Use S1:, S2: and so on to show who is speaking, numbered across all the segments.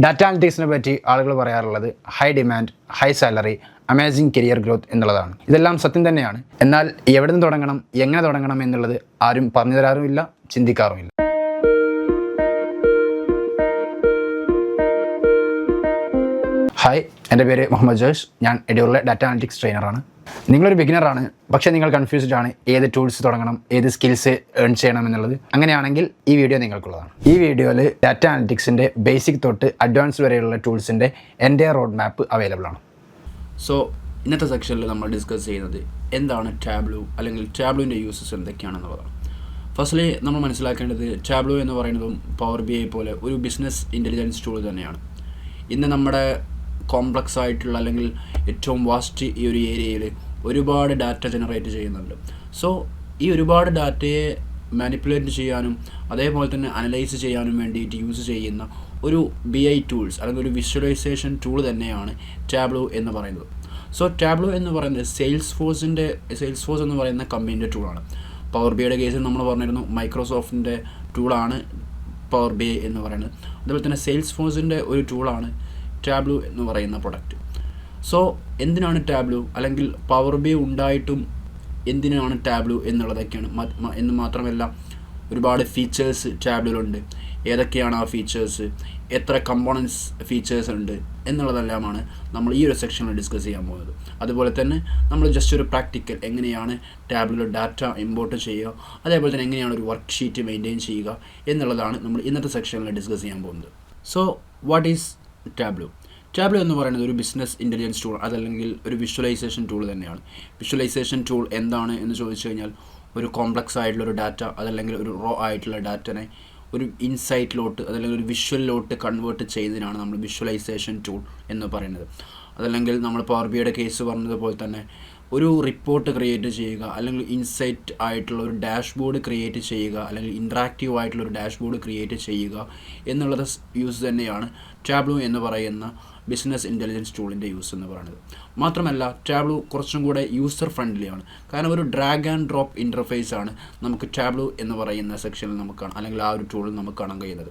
S1: Data അനലിറ്റിക്സിനെ പറ്റി ആളുകൾ പറയാറുള്ളത് high demand, high salary, amazing career growth എന്നുള്ളതാണ്. ഇതെല്ലാം സത്യം തന്നെയാണ്. എന്നാൽ എവിടെ നിന്ന് തുടങ്ങണം, എങ്ങനെ തുടങ്ങണം എന്നുള്ളത് ആരും പറഞ്ഞു തരാറുമില്ല, ചിന്തിക്കാറുമില്ല. ഹായ്, എൻ്റെ പേര് മുഹമ്മദ് ജോഷ്. ഞാൻ എഡ്യൂറിലെ ഡാറ്റ അനലിറ്റിക്സ് ട്രെയിനറാണ്. നിങ്ങളൊരു ബിഗിനറാണ്, പക്ഷേ നിങ്ങൾ കൺഫ്യൂസ്ഡ് ആണ് ഏത് ടൂൾസ് തുടങ്ങണം, ഏത് സ്കിൽസ് ഏൺ ചെയ്യണം എന്നുള്ളത്. അങ്ങനെയാണെങ്കിൽ ഈ വീഡിയോ നിങ്ങൾക്കുള്ളതാണ്. ഈ വീഡിയോയിൽ ഡാറ്റ അനലിറ്റിക്സിൻ്റെ ബേസിക് തൊട്ട് അഡ്വാൻസ് വരെയുള്ള ടൂൾസിൻ്റെ എൻ്റെ റോഡ് മാപ്പ് അവൈലബിൾ ആണ്.
S2: സോ ഇന്നത്തെ സെക്ഷനിൽ നമ്മൾ ഡിസ്കസ് ചെയ്യുന്നത് എന്താണ് ടാബ്ലൂ, അല്ലെങ്കിൽ ടാബ്ലൂവിൻ്റെ യൂസസ് എന്തൊക്കെയാണെന്നുള്ളതാണ്. ഫസ്റ്റ്ലി നമ്മൾ മനസ്സിലാക്കേണ്ടത് ടാബ്ലൂ എന്ന് പറയുന്നതും പവർ ബി ഐ പോലെ ഒരു ബിസിനസ് ഇൻ്റലിജൻസ് ടൂൾ തന്നെയാണ്. ഇന്ന് നമ്മുടെ കോംപ്ലക്സ് ആയിട്ടുള്ള അല്ലെങ്കിൽ ഏറ്റവും വാസ്റ്റ് ഈ ഒരു ഏരിയയിൽ ഒരുപാട് ഡാറ്റ ജനറേറ്റ് ചെയ്യുന്നുണ്ട്. സോ ഈ ഒരുപാട് ഡാറ്റയെ മാനിപ്പുലേറ്റ് ചെയ്യാനും അതേപോലെ തന്നെ അനലൈസ് ചെയ്യാനും വേണ്ടിയിട്ട് യൂസ് ചെയ്യുന്ന ഒരു ബി ഐ ടൂൾസ് അല്ലെങ്കിൽ ഒരു വിഷ്വലൈസേഷൻ ടൂൾ തന്നെയാണ് ടാബ്ലൂ എന്ന് പറയുന്നത്. സോ ടാബ്ലൂ എന്ന് പറയുന്നത് സെയിൽസ് ഫോഴ്സ് എന്ന് പറയുന്ന കമ്പനീൻ്റെ ടൂളാണ്. പവർ ബി ഐയുടെ കേസിൽ നമ്മൾ പറഞ്ഞിരുന്നു മൈക്രോസോഫ്റ്റിൻ്റെ ടൂളാണ് പവർ ബി ഐ എന്ന് പറയുന്നത്. അതുപോലെ തന്നെ സെയിൽസ് ഫോഴ്സിൻ്റെ ഒരു ടൂളാണ് ടാബ്ലൂ എന്ന് പറയുന്ന പ്രൊഡക്റ്റ്. സോ എന്തിനാണ് ടാബ്ലൂ, അല്ലെങ്കിൽ പവർ ബി ഐ ഉണ്ടായിട്ടും എന്തിനാണ് ടാബ്ലൂ എന്നുള്ളതൊക്കെയാണ്. എന്ന് മാത്രമല്ല ഒരുപാട് ഫീച്ചേഴ്സ് ടാബ്ലൂലുണ്ട്. ഏതൊക്കെയാണ് ആ ഫീച്ചേഴ്സ്, എത്ര കമ്പോണൻസ് ഫീച്ചേഴ്സ് ഉണ്ട് എന്നുള്ളതെല്ലാമാണ് നമ്മൾ ഈ ഒരു സെക്ഷനിൽ ഡിസ്കസ് ചെയ്യാൻ പോകുന്നത്. അതുപോലെ തന്നെ നമ്മൾ ജസ്റ്റ് ഒരു പ്രാക്ടിക്കൽ എങ്ങനെയാണ് ടാബ്ലൂവിൽ ഡാറ്റ ഇമ്പോർട്ട് ചെയ്യുക, അതേപോലെ തന്നെ എങ്ങനെയാണ് ഒരു വർക്ക് ഷീറ്റ് മെയിൻറ്റെയിൻ ചെയ്യുക എന്നുള്ളതാണ് നമ്മൾ ഇന്നത്തെ സെക്ഷനിൽ ഡിസ്കസ് ചെയ്യാൻ പോകുന്നത്. So what is Tableau? Tableau എന്ന് പറയുന്നത് ഒരു ബിസിനസ് ഇൻ്റലിജൻസ് ടൂൾ, അതല്ലെങ്കിൽ ഒരു വിഷ്വലൈസേഷൻ ടൂൾ തന്നെയാണ്. വിഷ്വലൈസേഷൻ ടൂൾ എന്താണ് എന്ന് ചോദിച്ചു കഴിഞ്ഞാൽ ഒരു കോംപ്ലക്സ് ആയിട്ടുള്ളൊരു ഡാറ്റ, അതല്ലെങ്കിൽ ഒരു റോ ആയിട്ടുള്ള ഡാറ്റനെ ഒരു ഇൻസൈറ്റിലോട്ട് അതല്ലെങ്കിൽ ഒരു വിഷ്വലിലോട്ട് കൺവേർട്ട് ചെയ്യുന്നതിനാണ് നമ്മൾ വിഷ്വലൈസേഷൻ ടൂൾ എന്ന് പറയുന്നത്. അതല്ലെങ്കിൽ നമ്മൾ പവർ ബി ഐയുടെ കേസ് പറഞ്ഞതുപോലെ തന്നെ ഒരു റിപ്പോർട്ട് ക്രിയേറ്റ് ചെയ്യുക, അല്ലെങ്കിൽ ഇൻസൈറ്റ് ആയിട്ടുള്ള ഒരു ഡാഷ്ബോർഡ് ക്രിയേറ്റ് ചെയ്യുക, അല്ലെങ്കിൽ ഇൻട്രാക്റ്റീവ് ആയിട്ടുള്ള ഒരു ഡാഷ്ബോർഡ് ക്രിയേറ്റ് ചെയ്യുക എന്നുള്ളത് യൂസ് തന്നെയാണ് ടാബ്ലൂ എന്ന് പറയുന്ന ബിസിനസ് ഇൻ്റലിജൻസ് ടൂളിൻ്റെ യൂസ് എന്ന് പറയുന്നത്. മാത്രമല്ല ടാബ്ലൂ കുറച്ചും കൂടെ യൂസർ ഫ്രണ്ട്ലിയാണ്. കാരണം ഒരു ഡ്രാഗ് ആൻഡ് ഡ്രോപ്പ് ഇൻ്റർഫേസ് ആണ് നമുക്ക് ടാബ്ലൂ എന്ന് പറയുന്ന സെക്ഷനിൽ നമുക്ക് അല്ലെങ്കിൽ ആ ഒരു ടൂളിൽ നമുക്ക് കാണാൻ കഴിയുന്നത്.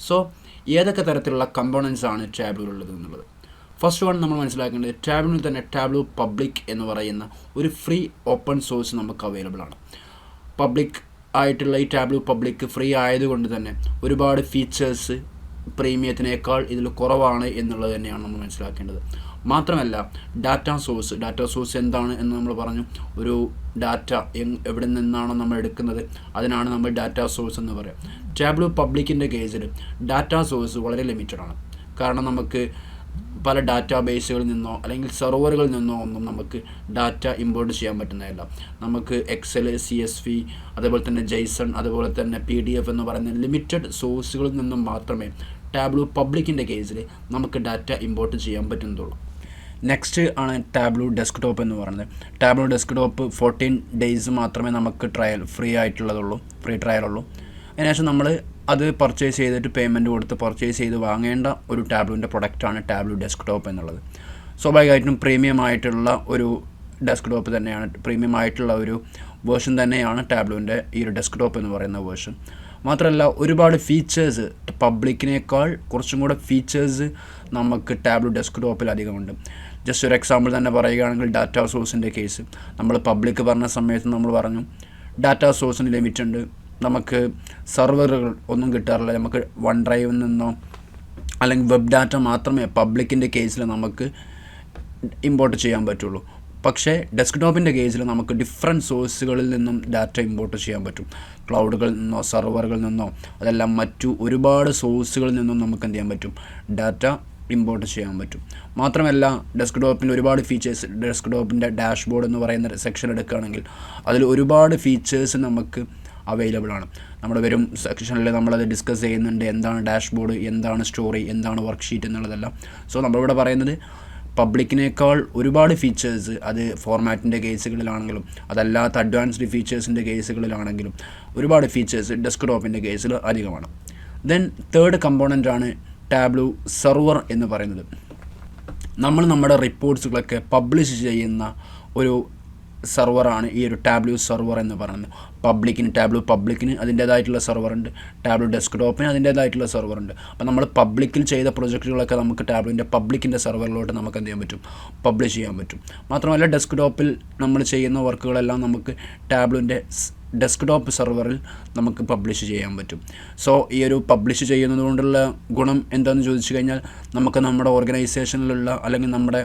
S2: സോ ഏതൊക്കെ തരത്തിലുള്ള കമ്പോണൻസ് ആണ് ടാബ്ലൂലുള്ളത് എന്നുള്ളത്. ഫസ്റ്റ് വൺ നമ്മൾ മനസ്സിലാക്കേണ്ടത് ടാബ്ലൂവിൽ തന്നെ ടാബ്ലൂ പബ്ലിക് എന്ന് പറയുന്ന ഒരു ഫ്രീ ഓപ്പൺ സോഴ്സ് നമുക്ക് അവൈലബിൾ ആണ്. പബ്ലിക് ആയിട്ടുള്ള ഈ ടാബ്ലൂ പബ്ലിക് ഫ്രീ ആയതുകൊണ്ട് തന്നെ ഒരുപാട് ഫീച്ചേഴ്സ് പ്രീമിയത്തിനേക്കാൾ ഇതിൽ കുറവാണ് എന്നുള്ളത് തന്നെയാണ് നമ്മൾ മനസ്സിലാക്കേണ്ടത്. മാത്രമല്ല ഡാറ്റ സോഴ്സ് എന്താണ് എന്ന് നമ്മൾ പറഞ്ഞു. ഒരു ഡാറ്റ എവിടെ നിന്നാണോ നമ്മൾ എടുക്കുന്നത് അതിനാണ് നമ്മൾ ഡാറ്റ സോഴ്സ് എന്ന് പറയാം. ടാബ്ലൂ പബ്ലിക്കിൻ്റെ കേസിൽ ഡാറ്റ സോഴ്സ് വളരെ ലിമിറ്റഡ് ആണ്. കാരണം നമുക്ക് പല ഡാറ്റാ ബേസുകളിൽ നിന്നോ അല്ലെങ്കിൽ സെർവറുകളിൽ നിന്നോ ഒന്നും നമുക്ക് ഡാറ്റ ഇമ്പോർട്ട് ചെയ്യാൻ പറ്റുന്നതല്ല. നമുക്ക് എക്സൽ, CSV, അതേപോലെ തന്നെ ജെയ്സൺ, അതുപോലെ തന്നെ PDF എന്ന് പറയുന്ന ലിമിറ്റഡ് സോഴ്സുകളിൽ നിന്നും മാത്രമേ ടാബ്ലൂ പബ്ലിക്കിൻ്റെ കേസിൽ നമുക്ക് ഡാറ്റ ഇമ്പോർട്ട് ചെയ്യാൻ പറ്റുന്നതുള്ളൂ. നെക്സ്റ്റ് ആണ് ടാബ്ലൂ ഡെസ്ക്ടോപ്പ് എന്ന് പറയുന്നത്. ടാബ്ലൂ ഡെസ്ക്ടോപ്പ് 14 days മാത്രമേ നമുക്ക് ഫ്രീ ട്രയലുള്ളൂ. അതിനുശേഷം നമ്മൾ അത് പർച്ചേസ് ചെയ്തിട്ട് പേയ്മെൻറ്റ് കൊടുത്ത് പർച്ചേസ് ചെയ്ത് വാങ്ങേണ്ട ഒരു ടാബ്ലൂവിൻ്റെ പ്രൊഡക്റ്റാണ് ടാബ്ലൂ ഡെസ്ക്ടോപ്പ് എന്നുള്ളത്. സ്വാഭാവികമായിട്ടും പ്രീമിയം ആയിട്ടുള്ള ഒരു ഡെസ്ക്ടോപ്പ് തന്നെയാണ്, പ്രീമിയം ആയിട്ടുള്ള ഒരു വേർഷൻ തന്നെയാണ് ടാബ്ലൂവിൻ്റെ ഈ ഒരു ഡെസ്ക്ടോപ്പ് എന്ന് പറയുന്ന വേർഷൻ. മാത്രമല്ല ഒരുപാട് ഫീച്ചേഴ്സ് പബ്ലിക്കിനേക്കാൾ കുറച്ചും കൂടെ ഫീച്ചേഴ്സ് നമുക്ക് ടാബ്ലൂ ഡെസ്ക്ടോപ്പിൽ അധികമുണ്ട്. ജസ്റ്റ് ഒരു എക്സാമ്പിൾ തന്നെ പറയുകയാണെങ്കിൽ ഡാറ്റ സോഴ്സിൻ്റെ കേസ് നമ്മൾ പബ്ലിക് പറഞ്ഞ സമയത്ത് നമ്മൾ പറഞ്ഞു ഡാറ്റ സോഴ്സിന് ലിമിറ്റ് ഉണ്ട്. നമുക്ക് സെർവറുകൾ ഒന്നും കിട്ടാറില്ല. നമുക്ക് വൺ ഡ്രൈവിൽ നിന്നോ അല്ലെങ്കിൽ വെബ് ഡാറ്റ മാത്രമേ പബ്ലിക്കിൻ്റെ കേസിൽ നമുക്ക് ഇമ്പോർട്ട് ചെയ്യാൻ പറ്റുള്ളൂ. പക്ഷേ ഡെസ്ക്ടോപ്പിൻ്റെ കേസിൽ നമുക്ക് ഡിഫറെൻറ്റ് സോഴ്സുകളിൽ നിന്നും ഡാറ്റ ഇമ്പോർട്ട് ചെയ്യാൻ പറ്റും. ക്ലൗഡുകളിൽ നിന്നോ സെർവറുകളിൽ നിന്നോ അതെല്ലാം മറ്റു ഒരുപാട് സോഴ്സുകളിൽ നിന്നും നമുക്ക് എന്ത് ചെയ്യാൻ പറ്റും, ഡാറ്റ ഇമ്പോർട്ട് ചെയ്യാൻ പറ്റും. മാത്രമല്ല ഡെസ്ക്ടോപ്പിൻ്റെ ഒരുപാട് ഫീച്ചേഴ്സ്, ഡെസ്ക്ടോപ്പിൻ്റെ ഡാഷ്ബോർഡ് എന്ന് പറയുന്ന സെക്ഷൻ എടുക്കുകയാണെങ്കിൽ അതിൽ ഒരുപാട് ഫീച്ചേഴ്സ് നമുക്ക് അവൈലബിൾ ആണ്. നമ്മുടെ വരും സെക്ഷനിൽ നമ്മളത് ഡിസ്കസ് ചെയ്യുന്നുണ്ട്. എന്താണ് ഡാഷ്ബോർഡ്, എന്താണ് സ്റ്റോറി, എന്താണ് വർക്ക് ഷീറ്റ് എന്നുള്ളതെല്ലാം. സോ നമ്മളിവിടെ പറയുന്നത് പബ്ലിക്കിനേക്കാൾ ഒരുപാട് ഫീച്ചേഴ്സ്, അത് ഫോർമാറ്റിൻ്റെ കേസുകളിലാണെങ്കിലും അതല്ലാത്ത അഡ്വാൻസ്ഡ് ഫീച്ചേഴ്സിൻ്റെ കേസുകളിലാണെങ്കിലും ഒരുപാട് ഫീച്ചേഴ്സ് ഡെസ്ക്ടോപ്പിൻ്റെ കേസിൽ അധികമാണ്. ദെൻ തേർഡ് കമ്പോണൻ്റ് ആണ് ടാബ്ലൂ സെർവർ എന്ന് പറയുന്നത്. നമ്മൾ നമ്മുടെ റിപ്പോർട്ട്സുകളൊക്കെ പബ്ലിഷ് ചെയ്യുന്ന ഒരു സെർവറാണ് ഈ ഒരു ടാബ്ലൂ സെർവർ എന്ന് പറയുന്നത്. ടാബ്ലൂ പബ്ലിക്കിന് അതിൻ്റേതായിട്ടുള്ള സെർവറുണ്ട്, ടാബ്ലൂ ഡെസ്ക്ടോപ്പിന് അതിൻ്റേതായിട്ടുള്ള സെർവറുണ്ട്. അപ്പോൾ നമ്മൾ പബ്ലിക്കിൽ ചെയ്ത പ്രൊജക്റ്റുകളൊക്കെ നമുക്ക് പബ്ലിക്കിൻ്റെ സെർവറിലോട്ട് നമുക്ക് എന്ത് ചെയ്യാൻ പറ്റും, പബ്ലിഷ് ചെയ്യാൻ പറ്റും. മാത്രമല്ല ഡെസ്ക്ടോപ്പിൽ നമ്മൾ ചെയ്യുന്ന വർക്കുകളെല്ലാം നമുക്ക് ടാബ്ലൂൻ്റെ ഡെസ്ക്ടോപ്പ് സെർവറിൽ നമുക്ക് പബ്ലിഷ് ചെയ്യാൻ പറ്റും. സോ ഈ ഒരു പബ്ലിഷ് ചെയ്യുന്നത് കൊണ്ടുള്ള ഗുണം എന്താണെന്ന് ചോദിച്ചു കഴിഞ്ഞാൽ, നമുക്ക് നമ്മുടെ ഓർഗനൈസേഷനിലുള്ള അല്ലെങ്കിൽ നമ്മുടെ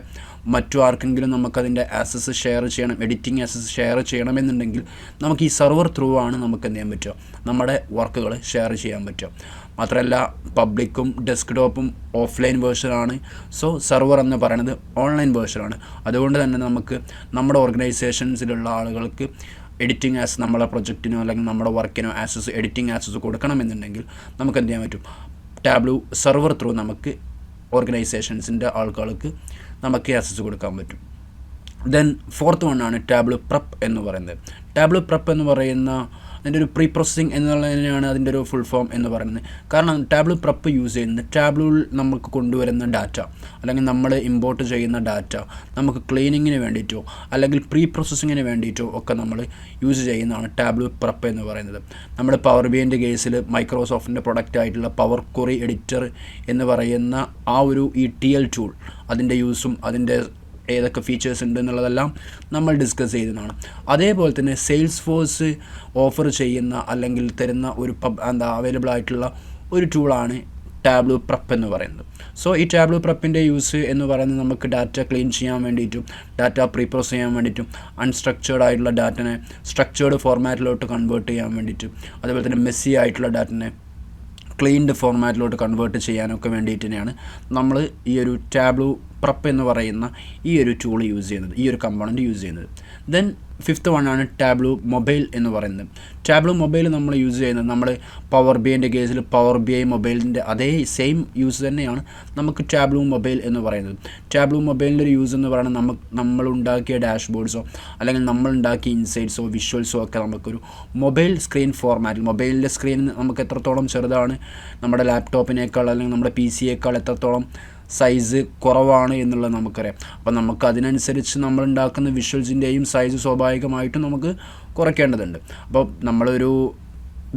S2: മറ്റു ആർക്കെങ്കിലും നമുക്കതിൻ്റെ ആക്സസ് ഷെയർ ചെയ്യണം, എഡിറ്റിംഗ് ആക്സസ് ഷെയർ ചെയ്യണമെന്നുണ്ടെങ്കിൽ നമുക്ക് ഈ സെർവർ ത്രൂ ആണ് നമുക്ക് എന്ത് ചെയ്യാൻ പറ്റുക, നമ്മുടെ വർക്കുകൾ ഷെയർ ചെയ്യാൻ പറ്റുക. മാത്രമല്ല പബ്ലിക്കും ഡെസ്ക്ടോപ്പും ഓഫ്ലൈൻ വേർഷനാണ്. സോ സെർവർ എന്ന് പറയുന്നത് ഓൺലൈൻ വേർഷനാണ്. അതുകൊണ്ട് തന്നെ നമുക്ക് നമ്മുടെ ഓർഗനൈസേഷൻസിലുള്ള ആളുകൾക്ക് എഡിറ്റിംഗ് ആക്സസ് നമ്മളെ പ്രൊജക്റ്റിനോ അല്ലെങ്കിൽ നമ്മുടെ വർക്കിനോ എഡിറ്റിംഗ് ആക്സസ് കൊടുക്കണമെന്നുണ്ടെങ്കിൽ നമുക്ക് എന്ത് ചെയ്യാൻ പറ്റും, ടാബ്ലൂ സെർവർ ത്രൂ നമുക്ക് ഓർഗനൈസേഷൻസിൻ്റെ ആൾക്കാർക്ക് നമുക്ക് ആക്സസ് കൊടുക്കാൻ പറ്റും. ദെൻ ഫോർത്ത് വണ്ണാണ് ടാബ്ലൂ പ്രപ്പ് എന്ന് പറയുന്നത്. ടാബ്ലൂ പ്രപ്പ് എന്ന് പറയുന്ന അതിൻ്റെ ഒരു പ്രീ പ്രോസസ്സിങ് എന്നുള്ളതിനാണ് അതിൻ്റെ ഒരു ഫുൾ ഫോം എന്ന് പറയുന്നത്. കാരണം ടാബ്ലൂ പ്രപ്പ് യൂസ് ചെയ്യുന്നത് ടാബ്ലൂവിൽ നമുക്ക് കൊണ്ടുവരുന്ന ഡാറ്റ അല്ലെങ്കിൽ നമ്മൾ ഇമ്പോർട്ട് ചെയ്യുന്ന ഡാറ്റ നമുക്ക് ക്ലീനിങ്ങിന് വേണ്ടിയിട്ടോ അല്ലെങ്കിൽ പ്രീ പ്രോസസ്സിങ്ങിന് വേണ്ടിയിട്ടോ ഒക്കെ നമ്മൾ യൂസ് ചെയ്യുന്നതാണ് ടാബ്ലൂ പ്രപ്പ് എന്ന് പറയുന്നത്. നമ്മുടെ പവർ ബിഐൻ്റെ കേസിൽ മൈക്രോസോഫ്റ്റിൻ്റെ പ്രൊഡക്റ്റ് ആയിട്ടുള്ള പവർ ക്വറി എഡിറ്റർ എന്ന് പറയുന്ന ആ ഒരു ETL ടൂൾ, അതിൻ്റെ യൂസും അതിൻ്റെ ഏതൊക്കെ ഫീച്ചേഴ്സ് ഉണ്ട് എന്നുള്ളതെല്ലാം നമ്മൾ ഡിസ്കസ് ചെയ്തതാണ്. അതേപോലെ തന്നെ സെയിൽസ് ഫോഴ്സ് ഓഫർ ചെയ്യുന്ന അല്ലെങ്കിൽ തരുന്ന ഒരു അവൈലബിൾ ആയിട്ടുള്ള ഒരു ടൂളാണ് ടാബ്ലൂ പ്രപ്പ് എന്ന് പറയുന്നത്. സോ ഈ ടാബ്ലൂ പ്രപ്പിൻ്റെ യൂസ് എന്ന് പറയുന്നത് നമുക്ക് ഡാറ്റ ക്ലീൻ ചെയ്യാൻ വേണ്ടിയിട്ടും ഡാറ്റ പ്രീ പ്രോസസ് ചെയ്യാൻ വേണ്ടിയിട്ടും അൺസ്ട്രക്ചേർഡ് ആയിട്ടുള്ള ഡാറ്റനെ സ്ട്രക്ചേർഡ് ഫോർമാറ്റിലോട്ട് കൺവേർട്ട് ചെയ്യാൻ വേണ്ടിയിട്ടും അതുപോലെ തന്നെ മെസ്സി ആയിട്ടുള്ള ഡാറ്റനെ ക്ലീൻഡ് ഫോർമാറ്റിലോട്ട് കൺവേർട്ട് ചെയ്യാനൊക്കെ വേണ്ടിയിട്ട് തന്നെയാണ് നമ്മൾ ഈ ഒരു ടാബ്ലൂ പ്രപ്പ് എന്ന് പറയുന്ന ഈ ഒരു ടൂൾ യൂസ് ചെയ്യുന്നത്, ഈ ഒരു കമ്പോണൻറ്റ് യൂസ് ചെയ്യുന്നത്. ദെൻ ഫിഫ്ത്ത് വണ്ണാണ് ടാബ്ലൂ മൊബൈൽ എന്ന് പറയുന്നത്. ടാബ്ലൂ മൊബൈൽ നമ്മൾ യൂസ് ചെയ്യുന്നത് നമ്മൾ പവർ ബിഐൻ്റെ കേസിൽ പവർ ബി ഐ മൊബൈലിൻ്റെ അതേ സെയിം യൂസ് തന്നെയാണ് നമുക്ക് ടാബ്ലൂ മൊബൈൽ എന്ന് പറയുന്നത്. ടാബ്ലൂ മൊബൈലിൻ്റെ ഒരു യൂസ് എന്ന് പറയുന്നത് നമ്മളുണ്ടാക്കിയ ഡാഷ്ബോർഡ്സോ അല്ലെങ്കിൽ നമ്മളുണ്ടാക്കിയ ഇൻസൈറ്റ്സോ വിഷ്വൽസോ ഒക്കെ നമുക്കൊരു മൊബൈൽ സ്ക്രീൻ ഫോർമാറ്റിൽ, മൊബൈലിൻ്റെ സ്ക്രീൻ നമുക്ക് എത്രത്തോളം ചെറുതാണ്, നമ്മുടെ ലാപ്ടോപ്പിനേക്കാൾ അല്ലെങ്കിൽ നമ്മുടെ PC-യേക്കാൾ എത്രത്തോളം സൈസ് കുറവാണ് എന്നുള്ളത് നമുക്കറിയാം. അപ്പോൾ നമുക്ക് അതിനനുസരിച്ച് നമ്മൾ ഉണ്ടാക്കുന്ന വിഷ്വൽസിൻ്റെയും സൈസ് സ്വാഭാവികമായിട്ടും നമുക്ക് കുറയ്ക്കേണ്ടതുണ്ട്. അപ്പോൾ നമ്മളൊരു